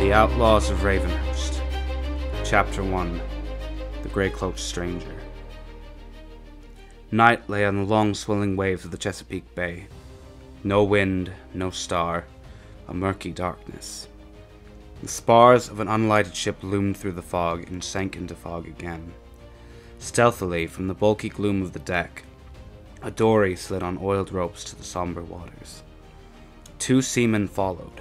The Outlaws of Ravenhurst. Chapter 1. The Grey-Cloaked Stranger. Night lay on the long swelling waves of the Chesapeake Bay. No wind, no star, a murky darkness. The spars of an unlighted ship loomed through the fog and sank into fog again. Stealthily, from the bulky gloom of the deck, a dory slid on oiled ropes to the somber waters. 2 seamen followed.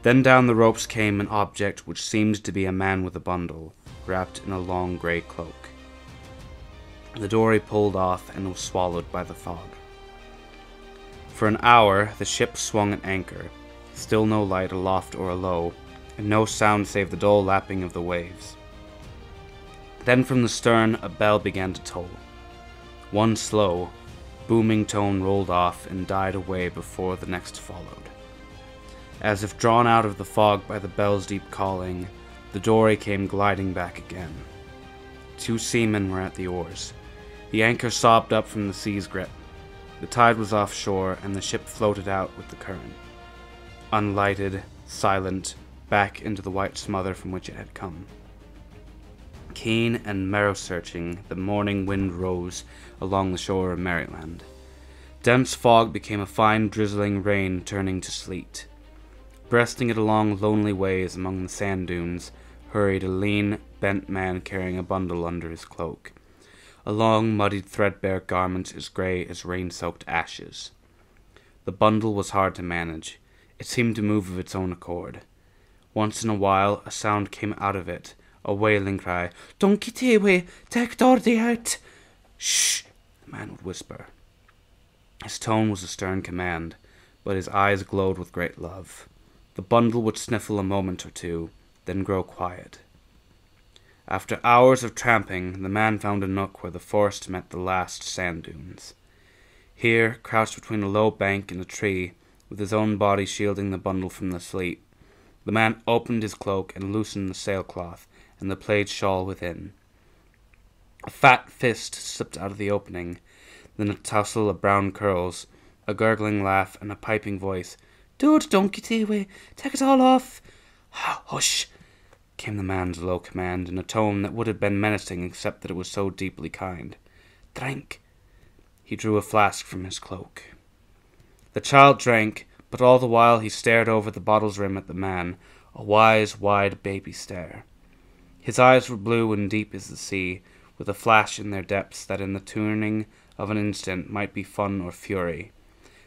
Then down the ropes came an object which seemed to be a man with a bundle, wrapped in a long grey cloak. The dory pulled off and was swallowed by the fog. For an hour the ship swung at anchor, still no light aloft or alow, and no sound save the dull lapping of the waves. Then from the stern a bell began to toll. One slow, booming tone rolled off and died away before the next followed. As if drawn out of the fog by the bell's deep calling, the dory came gliding back again. 2 seamen were at the oars. The anchor sobbed up from the sea's grip. The tide was offshore, and the ship floated out with the current. Unlighted, silent, back into the white smother from which it had come. Keen and marrow-searching, the morning wind rose along the shore of Maryland. Dense fog became a fine drizzling rain turning to sleet. Breasting it along lonely ways among the sand dunes, hurried a lean, bent man carrying a bundle under his cloak. A long, muddied, threadbare garment as grey as rain-soaked ashes. The bundle was hard to manage. It seemed to move of its own accord. Once in a while, a sound came out of it, a wailing cry. "Don't get away! Take Dorothy out!" "Shh!" the man would whisper. His tone was a stern command, but his eyes glowed with great love. The bundle would sniffle a moment or two, then grow quiet. After hours of tramping, the man found a nook where the forest met the last sand dunes. Here, crouched between a low bank and a tree, with his own body shielding the bundle from the sleet, the man opened his cloak and loosened the sailcloth and the plaid shawl within. A fat fist slipped out of the opening, then a tousle of brown curls, a gurgling laugh, and a piping voice. "Dude, don't get away. Take it all off." "Hush," came the man's low command, in a tone that would have been menacing except that it was so deeply kind. "Drink." He drew a flask from his cloak. The child drank, but all the while he stared over the bottle's rim at the man, a wise, wide baby stare. His eyes were blue and deep as the sea, with a flash in their depths that in the turning of an instant might be fun or fury.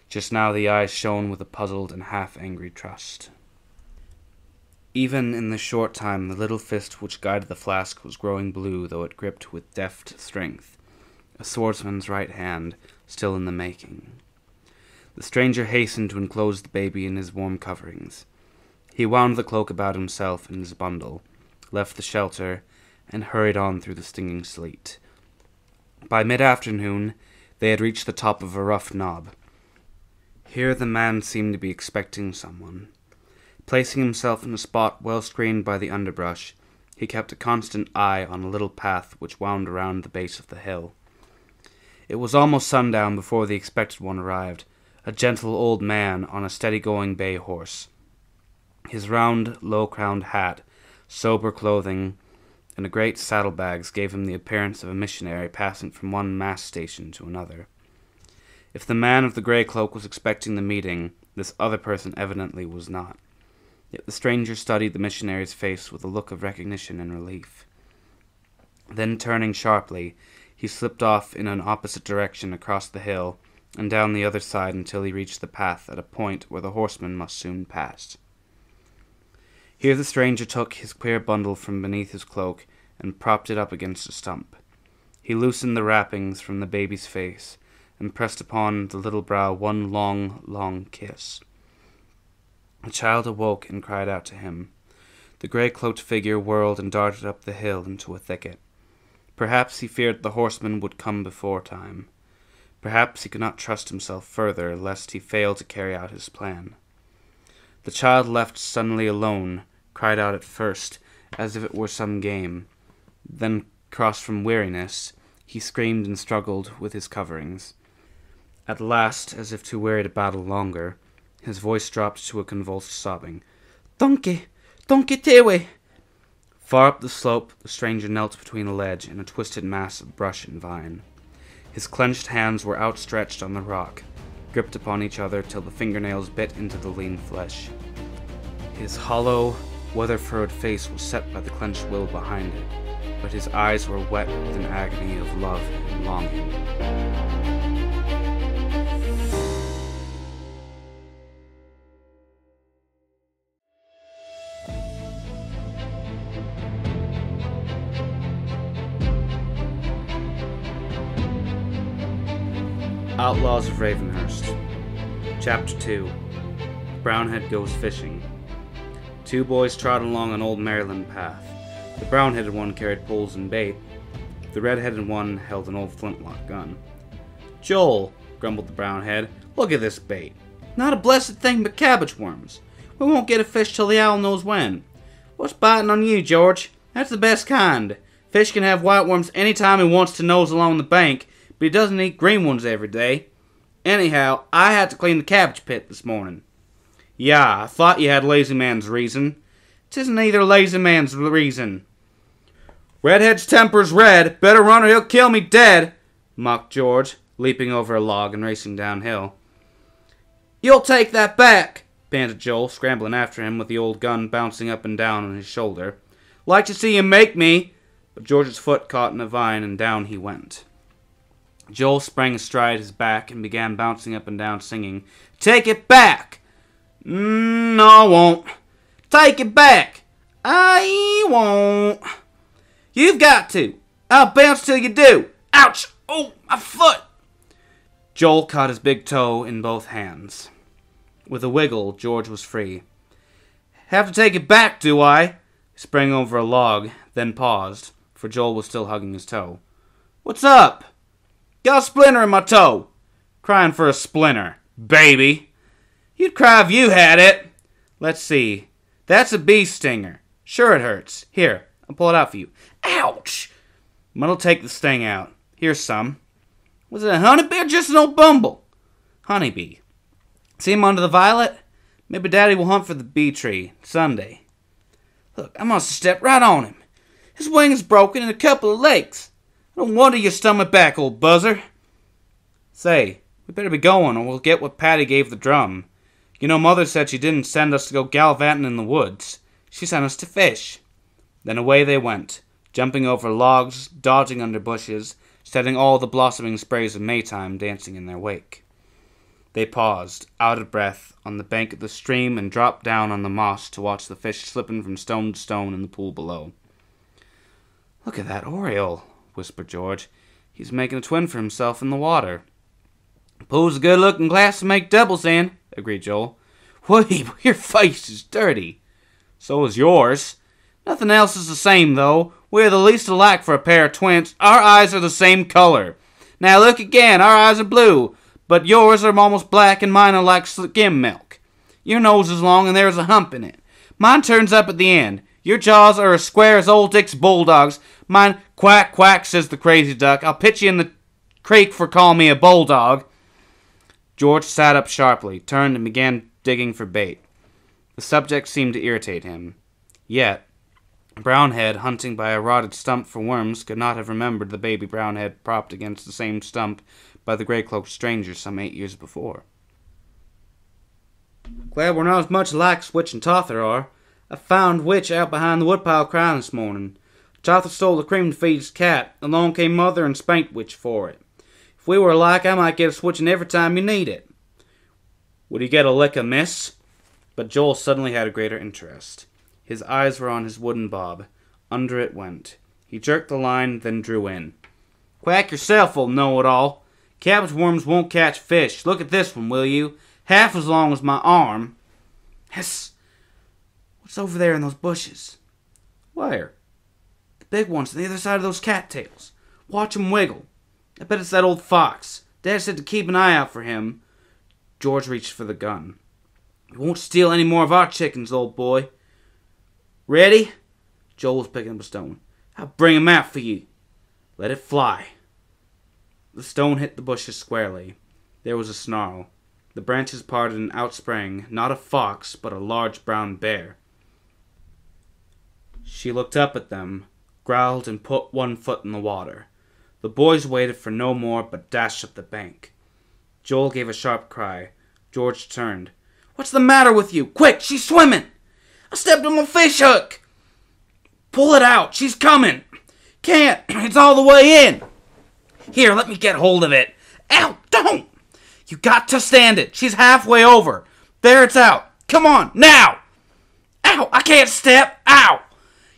Just now the eyes shone with a puzzled and half-angry trust. Even in this short time the little fist which guided the flask was growing blue, though it gripped with deft strength, a swordsman's right hand, still in the making. The stranger hastened to enclose the baby in his warm coverings. He wound the cloak about himself and his bundle, left the shelter, and hurried on through the stinging sleet. By mid-afternoon they had reached the top of a rough knob. Here the man seemed to be expecting someone. Placing himself in a spot well screened by the underbrush, he kept a constant eye on a little path which wound around the base of the hill. It was almost sundown before the expected one arrived, a gentle old man on a steady-going bay horse. His round, low-crowned hat, sober clothing, and a great saddlebags gave him the appearance of a missionary passing from one mass station to another. If the man of the grey cloak was expecting the meeting, this other person evidently was not. Yet the stranger studied the missionary's face with a look of recognition and relief. Then, turning sharply, he slipped off in an opposite direction across the hill and down the other side until he reached the path at a point where the horseman must soon pass. Here the stranger took his queer bundle from beneath his cloak and propped it up against a stump. He loosened the wrappings from the baby's face and pressed upon the little brow one long, long kiss. The child awoke and cried out to him. The grey-cloaked figure whirled and darted up the hill into a thicket. Perhaps he feared the horseman would come before time. Perhaps he could not trust himself further, lest he fail to carry out his plan. The child, left suddenly alone, cried out at first, as if it were some game. Then, crossed from weariness, he screamed and struggled with his coverings. At last, as if too weary to battle longer, his voice dropped to a convulsed sobbing. "Donkey! Don't get away. Far up the slope, the stranger knelt between a ledge and a twisted mass of brush and vine. His clenched hands were outstretched on the rock, gripped upon each other till the fingernails bit into the lean flesh. His hollow, weather-furrowed face was set by the clenched will behind it, but his eyes were wet with an agony of love and longing. Outlaws of Ravenhurst. Chapter 2. Brownhead Goes Fishing. Two boys trod along an old Maryland path. The brown-headed one carried poles and bait. The red-headed one held an old flintlock gun. "Joel," grumbled the brown-head, "look at this bait. Not a blessed thing but cabbage worms. We won't get a fish till the owl knows when. What's biting on you, George? That's the best kind. Fish can have white worms any time he wants to nose along the bank, but he doesn't eat green ones every day. Anyhow, I had to clean the cabbage pit this morning." "Yeah, I thought you had lazy man's reason." "'Tisn't either lazy man's reason." "Redhead's temper's red. Better run or he'll kill me dead," mocked George, leaping over a log and racing downhill. "You'll take that back," panted Joel, scrambling after him with the old gun bouncing up and down on his shoulder. "Like to see you make me." But George's foot caught in a vine and down he went. Joel sprang astride his back and began bouncing up and down singing, "Take it back!" "No, I won't." "Take it back." "I won't." "You've got to." "I'll bounce till you do." "Ouch! Oh, my foot!" Joel caught his big toe in both hands. With a wiggle, George was free. "Have to take it back, do I?" He sprang over a log, then paused, for Joel was still hugging his toe. "What's up?" "Got a splinter in my toe." "Crying for a splinter, baby." "You'd cry if you had it." "Let's see. That's a bee stinger. Sure it hurts. Here, I'll pull it out for you." "Ouch!" "Mud'll take the sting out. Here's some." "Was it a honeybee or just an old bumble?" "Honeybee." "See him under the violet? Maybe Daddy will hunt for the bee tree Sunday." "Look, I must have stepped right on him. His wing is broken and a couple of legs. No wonder your stomach back, old buzzer." "Say, we better be going or we'll get what Patty gave the drum. You know, Mother said she didn't send us to go gallivanting in the woods. She sent us to fish." Then away they went, jumping over logs, dodging under bushes, setting all the blossoming sprays of Maytime dancing in their wake. They paused, out of breath, on the bank of the stream and dropped down on the moss to watch the fish slipping from stone to stone in the pool below. "Look at that oriole," whispered George. "He's making a twin for himself in the water." "Pool's a good-looking glass to make doubles in," agreed Joel. "Wait, your face is dirty." "So is yours." "Nothing else is the same, though. We're the least alike for a pair of twins. Our eyes are the same color. Now look again. Our eyes are blue, but yours are almost black and mine are like skim milk. Your nose is long and there's a hump in it. Mine turns up at the end. Your jaws are as square as old Dick's bulldogs. Mine, quack, quack, says the crazy duck. I'll pitch you in the creek for calling me a bulldog." George sat up sharply, turned and began digging for bait. The subject seemed to irritate him. Yet, Brownhead, hunting by a rotted stump for worms, could not have remembered the baby Brownhead propped against the same stump by the grey-cloaked stranger some 8 years before. "Glad we're not as much alike as Witch and Tother are. I found Witch out behind the woodpile crying this morning. Tother stole the cream to feed his cat. Along came Mother and spanked Witch for it. If we were alike, I might get a switching every time you need it." "Would you get a lick, miss?" But Joel suddenly had a greater interest. His eyes were on his wooden bob. Under it went. He jerked the line, then drew in. "Quack yourself, old know-it-all. Cabbage worms won't catch fish. Look at this one, will you? Half as long as my arm." "Hiss! What's over there in those bushes?" "Where?" "The big ones on the other side of those cattails. Watch 'em wiggle. I bet it's that old fox. Dad said to keep an eye out for him." George reached for the gun. "You won't steal any more of our chickens, old boy." "Ready?" Joel was picking up a stone. "I'll bring 'em out for you." "Let it fly." The stone hit the bushes squarely. There was a snarl. The branches parted and out sprang, not a fox, but a large brown bear. She looked up at them, growled, and put one foot in the water. The boys waited for no more, but dashed up the bank. Joel gave a sharp cry. George turned. "What's the matter with you? Quick, she's swimming! I stepped on my fish hook! Pull it out, she's coming! Can't, it's all the way in! Here, let me get hold of it! Ow, don't! You got to stand it, she's halfway over! There, it's out! Come on, now! Ow, I can't step! Ow!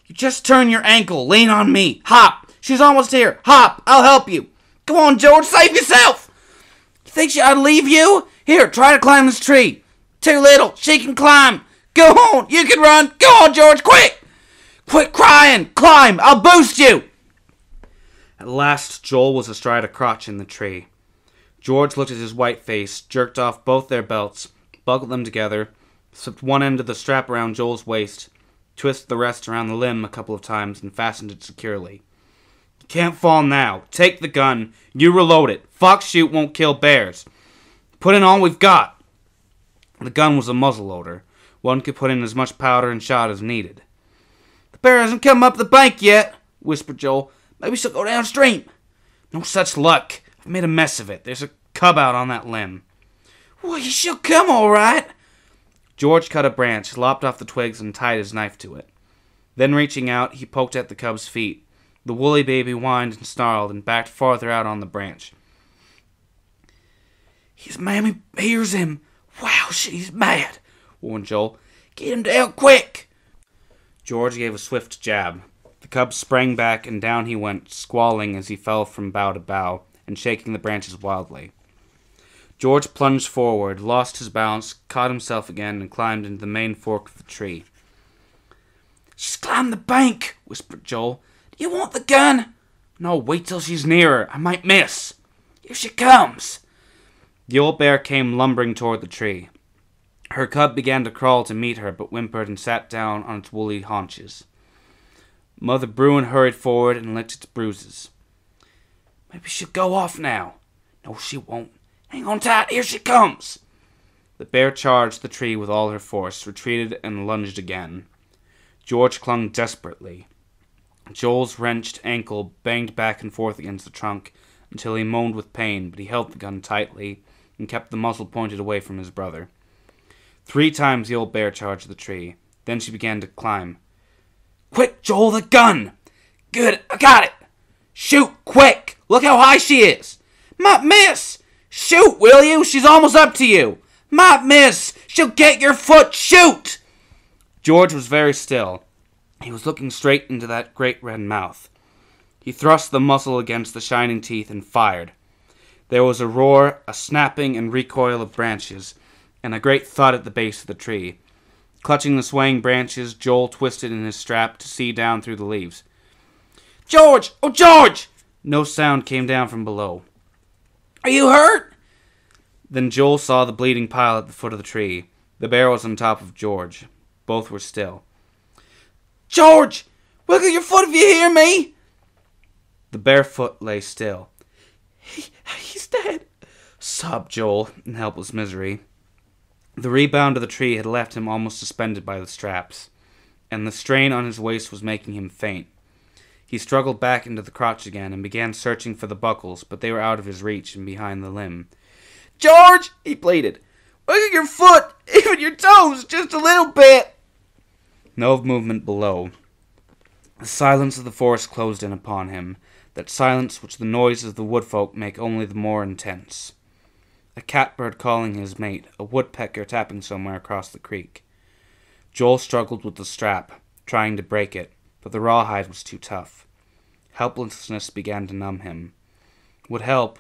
You just turn your ankle, lean on me, hop! She's almost here, hop, I'll help you! Come on, George, save yourself! You think I'd leave you? Here, try to climb this tree! Too little, she can climb! Go on, you can run! Go on, George, quick! Quit crying! Climb! I'll boost you! At last, Joel was astride a crotch in the tree. George looked at his white face, jerked off both their belts, buckled them together, slipped one end of the strap around Joel's waist, twisted the rest around the limb a couple of times, and fastened it securely. You can't fall now. Take the gun. You reload it. Fox shoot won't kill bears. Put in all we've got. The gun was a muzzleloader. One could put in as much powder and shot as needed. The bear hasn't come up the bank yet, whispered Joel. Maybe she'll go downstream. No such luck. I've made a mess of it. There's a cub out on that limb. Well, she'll come all right. George cut a branch, lopped off the twigs, and tied his knife to it. Then, reaching out, he poked at the cub's feet. The woolly baby whined and snarled and backed farther out on the branch. His mammy hears him. Wow, she's mad, warned Joel. Get him down quick. George gave a swift jab. The cub sprang back, and down he went, squalling as he fell from bough to bough, and shaking the branches wildly. George plunged forward, lost his balance, caught himself again, and climbed into the main fork of the tree. She's climbed the bank, whispered Joel. Do you want the gun? No, wait till she's nearer. I might miss. Here she comes. The old bear came lumbering toward the tree. Her cub began to crawl to meet her, but whimpered and sat down on its woolly haunches. Mother Bruin hurried forward and licked its bruises. Maybe she'll go off now. No, she won't. Hang on tight, here she comes. The bear charged the tree with all her force, retreated, and lunged again. George clung desperately. Joel's wrenched ankle banged back and forth against the trunk until he moaned with pain, but he held the gun tightly and kept the muzzle pointed away from his brother. 3 times the old bear charged the tree. Then she began to climb. Quick, Joel, the gun! Good, I got it! Shoot, quick! Look how high she is! Might miss! Shoot, will you? She's almost up to you! Might miss! She'll get your foot! Shoot! George was very still. He was looking straight into that great red mouth. He thrust the muzzle against the shining teeth and fired. There was a roar, a snapping and recoil of branches, and a great thud at the base of the tree. Clutching the swaying branches, Joel twisted in his strap to see down through the leaves. George! Oh, George! No sound came down from below. Are you hurt? Then Joel saw the bleeding pile at the foot of the tree. The bear was on top of George. Both were still. George! Wiggle your foot if you hear me! The bare foot lay still. He's dead, sobbed Joel in helpless misery. The rebound of the tree had left him almost suspended by the straps, and the strain on his waist was making him faint. He struggled back into the crotch again and began searching for the buckles, but they were out of his reach and behind the limb. George! He pleaded. Wiggle your foot, even your toes, just a little bit. No movement below. The silence of the forest closed in upon him, that silence which the noises of the woodfolk make only the more intense. A catbird calling his mate, a woodpecker tapping somewhere across the creek. Joel struggled with the strap, trying to break it, but the rawhide was too tough. Helplessness began to numb him. Would help,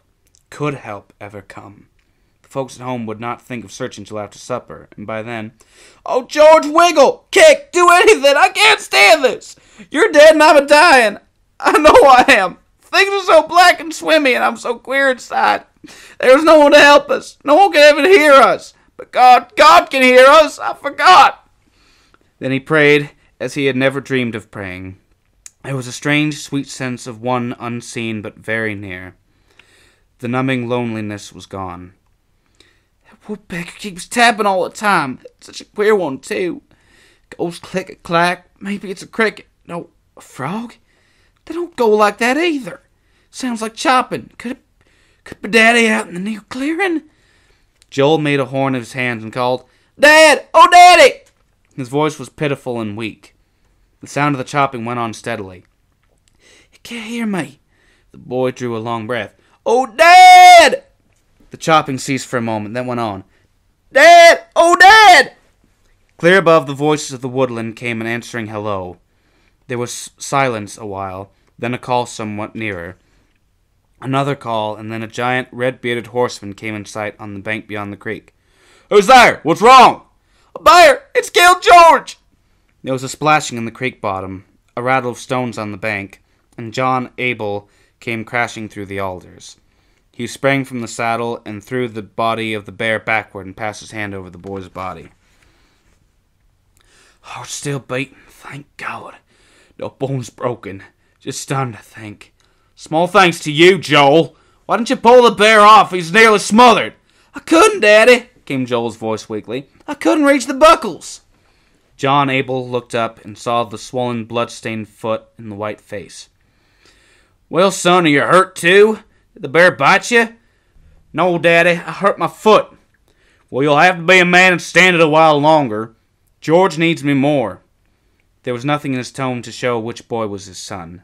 could help ever come? The folks at home would not think of searching till after supper, and by then... Oh, George, wiggle! Kick! Do anything! I can't stand this! You're dead and I'm a-dying! I know I am! Things are so black and swimmy and I'm so queer inside. There's no one to help us. No one can even hear us. But God can hear us. I forgot. Then he prayed as he had never dreamed of praying. There was a strange, sweet sense of one unseen but very near. The numbing loneliness was gone. That woodpecker keeps tapping all the time. Such a queer one, too. Goes click-a-clack. Maybe it's a cricket. No, a frog? They don't go like that either. Sounds like chopping. Could be Daddy out in the new clearing? Joel made a horn of his hands and called, Dad! Oh, Daddy! His voice was pitiful and weak. The sound of the chopping went on steadily. You can't hear me. The boy drew a long breath. Oh, Dad! The chopping ceased for a moment, then went on. Dad! Oh, Dad! Clear above the voices of the woodland came an answering hello. There was silence a while, then a call somewhat nearer. Another call, and then a giant, red-bearded horseman came in sight on the bank beyond the creek. Who's there? What's wrong? A bear! It's killed George! There was a splashing in the creek bottom, a rattle of stones on the bank, and John Abel came crashing through the alders. He sprang from the saddle and threw the body of the bear backward and passed his hand over the boy's body. Heart still beating, thank God. No bones broken. Just stunned, I think. Small thanks to you, Joel. Why didn't you pull the bear off? He's nearly smothered. I couldn't, Daddy, came Joel's voice weakly. I couldn't reach the buckles. John Abel looked up and saw the swollen, blood-stained foot and the white face. Well, son, are you hurt too? Did the bear bite you? No, Daddy, I hurt my foot. Well, you'll have to be a man and stand it a while longer. George needs me more. There was nothing in his tone to show which boy was his son.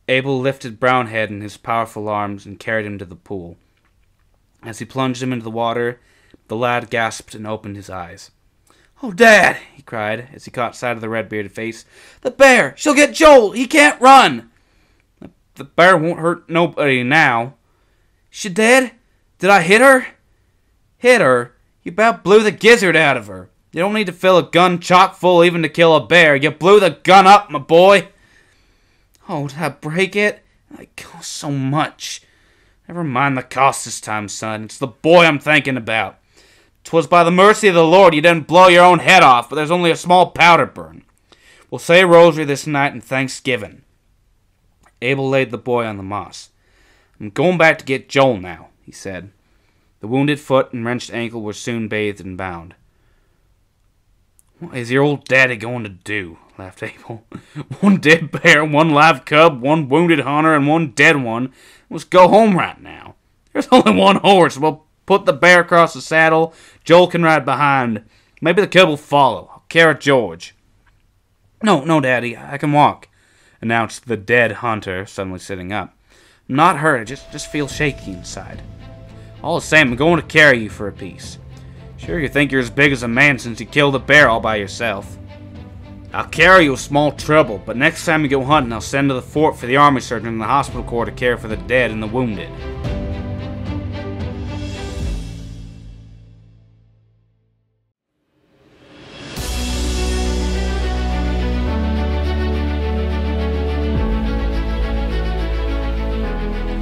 Abel lifted Brownhead in his powerful arms and carried him to the pool. As he plunged him into the water, the lad gasped and opened his eyes. Oh, Dad, he cried as he caught sight of the red-bearded face. The bear! She'll get Joel! He can't run! The bear won't hurt nobody now. She dead? Did I hit her? Hit her? You about blew the gizzard out of her. You don't need to fill a gun chock full even to kill a bear. You blew the gun up, my boy. Oh, did I break it? It cost so much. Never mind the cost this time, son. It's the boy I'm thinking about. 'Twas by the mercy of the Lord you didn't blow your own head off, but there's only a small powder burn. We'll say a rosary this night in Thanksgiving. Abel laid the boy on the moss. I'm going back to get Joel now, he said. The wounded foot and wrenched ankle were soon bathed and bound. What is your old daddy going to do? Laughed Abel. One dead bear, one live cub, one wounded hunter, and one dead one. Let's go home right now. There's only one horse. We'll put the bear across the saddle. Joel can ride behind. Maybe the cub will follow. I'll carry George. No, Daddy, I can walk, announced the dead hunter, suddenly sitting up. I'm not hurt, I just feel shaky inside. All the same, I'm going to carry you for a piece. Sure you think you're as big as a man since you killed a bear all by yourself. I'll carry you with small trouble, but next time you go hunting, I'll send to the fort for the army surgeon and the hospital corps to care for the dead and the wounded.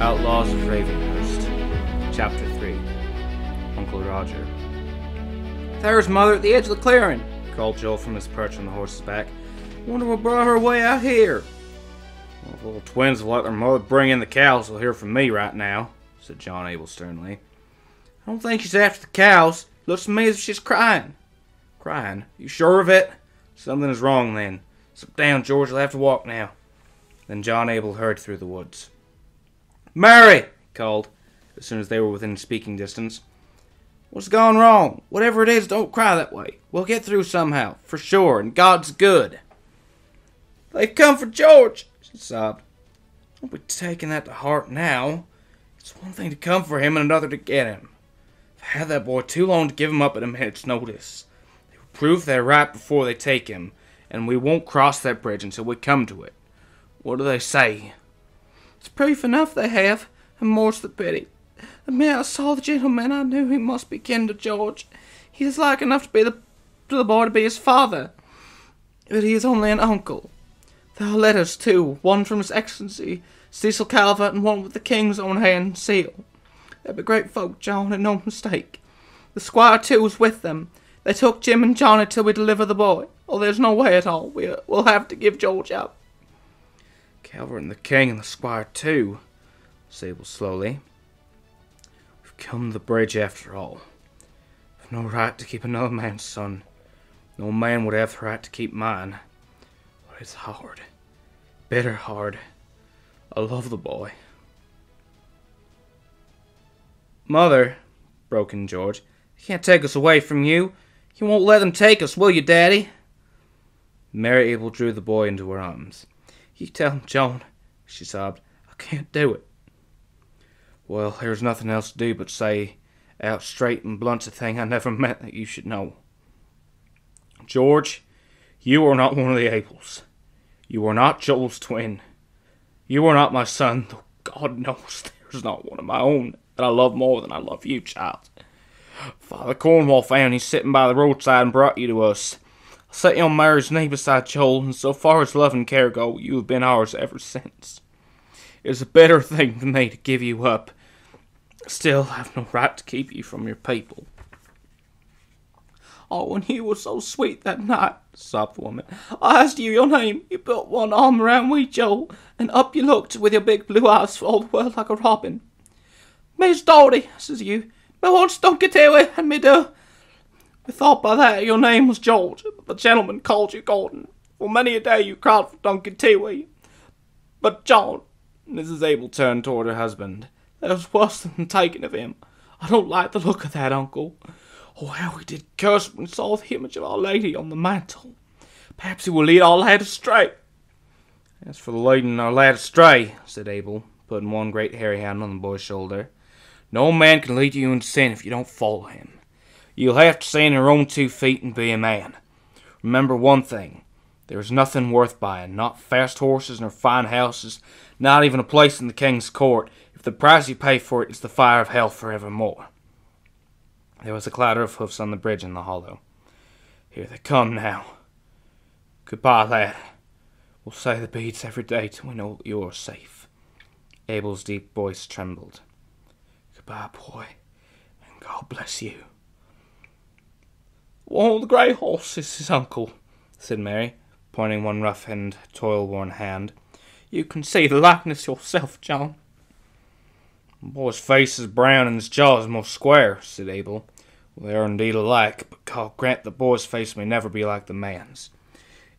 Outlaws of Ravenhurst, Chapter 3. Uncle Roger. There's Mother at the edge of the clearing, called Joel from his perch on the horse's back. Wonder what brought her way out here. Well, the little twins will let their mother bring in the cows. They'll hear from me right now, said John Abel sternly. I don't think she's after the cows. Looks to me as if she's crying. Crying? You sure of it? Something is wrong then. Sit down, George. You'll have to walk now. Then John Abel hurried through the woods. Mary! He called, as soon as they were within speaking distance. What's gone wrong? Whatever it is, don't cry that way. We'll get through somehow, for sure, and God's good. They've come for George, she sobbed. Don't be taking that to heart now. It's one thing to come for him and another to get him. I've had that boy too long to give him up at a minute's notice. They will prove they're right before they take him, and we won't cross that bridge until we come to it. What do they say? It's proof enough they have, and more's the pity. The minute I saw the gentleman, I knew he must be kin to George. He is like enough to the boy to be his father. But he is only an uncle. There are letters, too, one from His Excellency, Cecil Calvert, and one with the King's own hand and seal. They be great folk, John, and no mistake. The squire, too, was with them. They took Jim and Johnny till we deliver the boy. Oh, there's no way at all. We'll have to give George up. Calvert and the King and the squire, too, said Abel slowly. We've come to the bridge after all. I've no right to keep another man's son. No man would have the right to keep mine. But it's hard. Bitter hard. I love the boy. Mother, broke in George, they can't take us away from you. You won't let them take us, will you, Daddy? Mary Abel drew the boy into her arms. You tell him, Joan, she sobbed. I can't do it. Well, there's nothing else to do but say out straight and blunt a thing I never meant that you should know. George, you are not one of the Abels. You are not Joel's twin. You are not my son, though God knows there's not one of my own that I love more than I love you, child. Father Cornwall found you sitting by the roadside and brought you to us. I set you on Mary's knee beside Joel, and so far as love and care go, you have been ours ever since. It is a bitter thing for me to give you up. Still, I have no right to keep you from your people. Oh, and you were so sweet that night, sobbed the woman. I asked you your name. You put one arm around wee Joel, and up you looked with your big blue eyes for all the world like a robin. Miss Dory, says you, me once Duncan Taylor, and me do. We thought by that your name was George, but the gentleman called you Gordon. For many a day you cried for Duncan Taylor. But John, Mrs. Abel turned toward her husband. That was worse than taking of him. I don't like the look of that, uncle. Oh, how he did curse when he saw the image of Our Lady on the mantle. Perhaps he will lead our lad astray. As for the leading our lad astray, said Abel, putting one great hairy hand on the boy's shoulder, no man can lead you into sin if you don't follow him. You'll have to stand on your own 2 feet and be a man. Remember one thing. There is nothing worth buying, not fast horses nor fine houses, not even a place in the king's court, if the price you pay for it is the fire of hell forevermore. There was a clatter of hoofs on the bridge in the hollow. Here they come now. Goodbye, lad. We'll say the beads every day till we know that you are safe. Abel's deep voice trembled. Goodbye, boy, and God bless you. Oh, the grey horse is his uncle, said Mary, pointing one rough-handed, toil-worn hand. You can see the likeness yourself, John. The boy's face is brown and his jaw is most square, said Abel. Well, they are indeed alike, but God grant the boy's face may never be like the man's.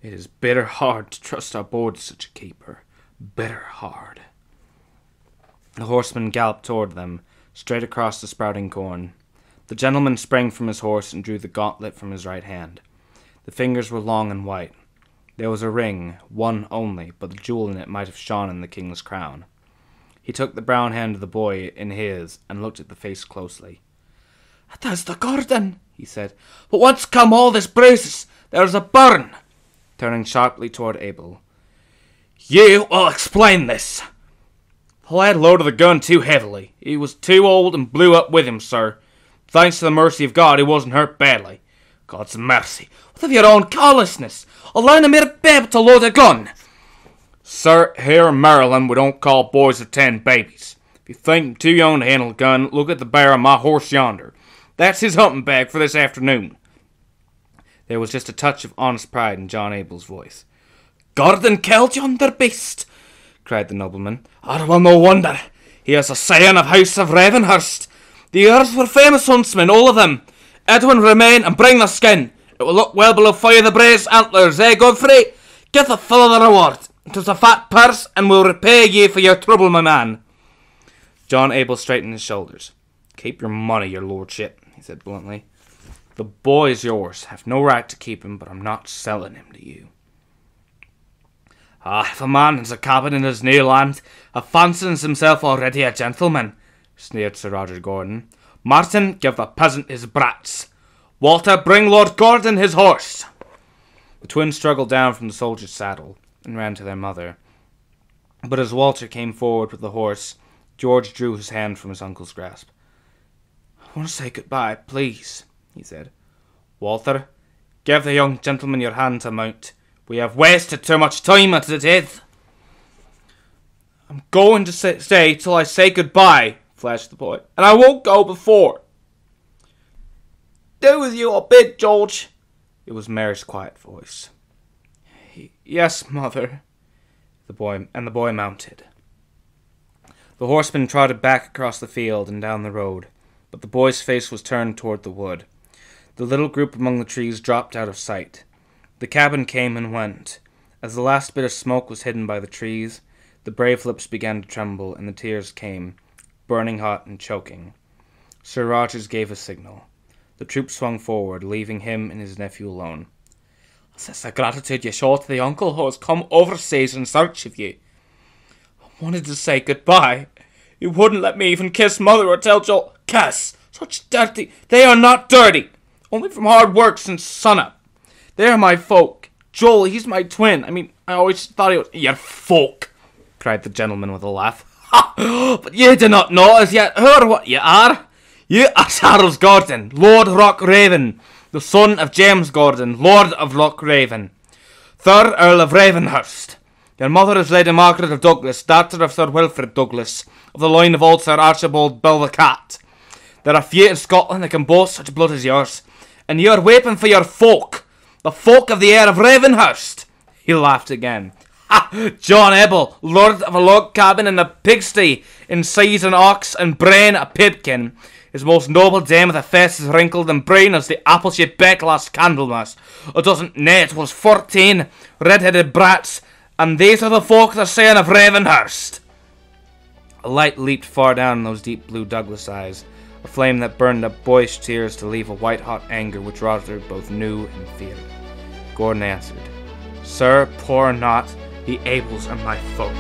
It is bitter hard to trust our boy to such a keeper. Bitter hard. The horseman galloped toward them, straight across the sprouting corn. The gentleman sprang from his horse and drew the gauntlet from his right hand. The fingers were long and white. There was a ring, one only, but the jewel in it might have shone in the king's crown. He took the brown hand of the boy in his and looked at the face closely. "That's the Gordon," he said. "But whence come all this bruises? There's a burn." Turning sharply toward Abel. "You will explain this." The lad loaded the gun too heavily. He was too old and blew up with him, sir. Thanks to the mercy of God, he wasn't hurt badly. God's mercy. What of your own carelessness? Allowing a mere babe to load a gun. Sir, here in Maryland we don't call boys of 10 babies. If you think I'm too young to handle a gun, look at the bear on my horse yonder. That's his hunting bag for this afternoon. There was just a touch of honest pride in John Abel's voice. Gordon killed yonder beast, cried the nobleman. Well, no wonder. He is a scion of House of Ravenhurst. The earls were famous huntsmen, all of them. Edwin, remain and bring the skin. It will look well below fire the brazen antlers, eh, Godfrey? Give the fellow the reward. It was a fat purse, and will repay ye for your trouble, my man. John Abel straightened his shoulders. Keep your money, your lordship, he said bluntly. The boy is yours. Have no right to keep him, but I'm not selling him to you. If a man has a cabin in his new land, fancies himself already a gentleman, sneered Sir Roger Gordon. Martin, give the peasant his brats. Walter, bring Lord Gordon his horse. The twins struggled down from the soldier's saddle and ran to their mother. But as Walter came forward with the horse, George drew his hand from his uncle's grasp. I want to say goodbye, please, he said. Walter, give the young gentleman your hand to mount. We have wasted too much time as it is. I'm going to stay till I say goodbye, flashed the boy, and I won't go before. Do as you are bid, George. It was Mary's quiet voice. Yes, mother. The boy mounted. The horseman trotted back across the field and down the road, but the boy's face was turned toward the wood. The little group among the trees dropped out of sight. The cabin came and went. As the last bit of smoke was hidden by the trees, the brave lips began to tremble, and the tears came, burning hot and choking. Sir Rogers gave a signal. The troop swung forward, leaving him and his nephew alone. "Is this the gratitude you show to the uncle who has come overseas in search of you? I wanted to say goodbye. You wouldn't let me even kiss mother or tell Joel. Kiss! Such dirty... They are not dirty! Only from hard work since sunup. They are my folk. Joel, he's my twin. I always thought he was... Your folk!" cried the gentleman with a laugh. "Ha! But you do not know as yet who or what you are. You are Charles Gordon, Lord Lochraven, the son of James Gordon, Lord of Lochraven, 3rd Earl of Ravenhurst. Your mother is Lady Margaret of Douglas, daughter of Sir Wilfrid Douglas, of the line of old Sir Archibald Bill the Cat. There are few in Scotland that can boast such blood as yours, and you are waiting for your folk, the folk of the heir of Ravenhurst." He laughed again. "Ha! John Ebble, lord of a log cabin in a pigsty, in size an ox and brain a pipkin. His most noble dame with a face as wrinkled and brain as the apple she baked last Candlemas. A dozen, nay, it was 14 red-headed brats, and these are the folk they're saying of Ravenhurst." A light leaped far down in those deep blue Douglas eyes, a flame that burned up boyish tears to leave a white-hot anger which Roger both knew and feared. Gordon answered, "Sir, pour not, the Abels are my folk."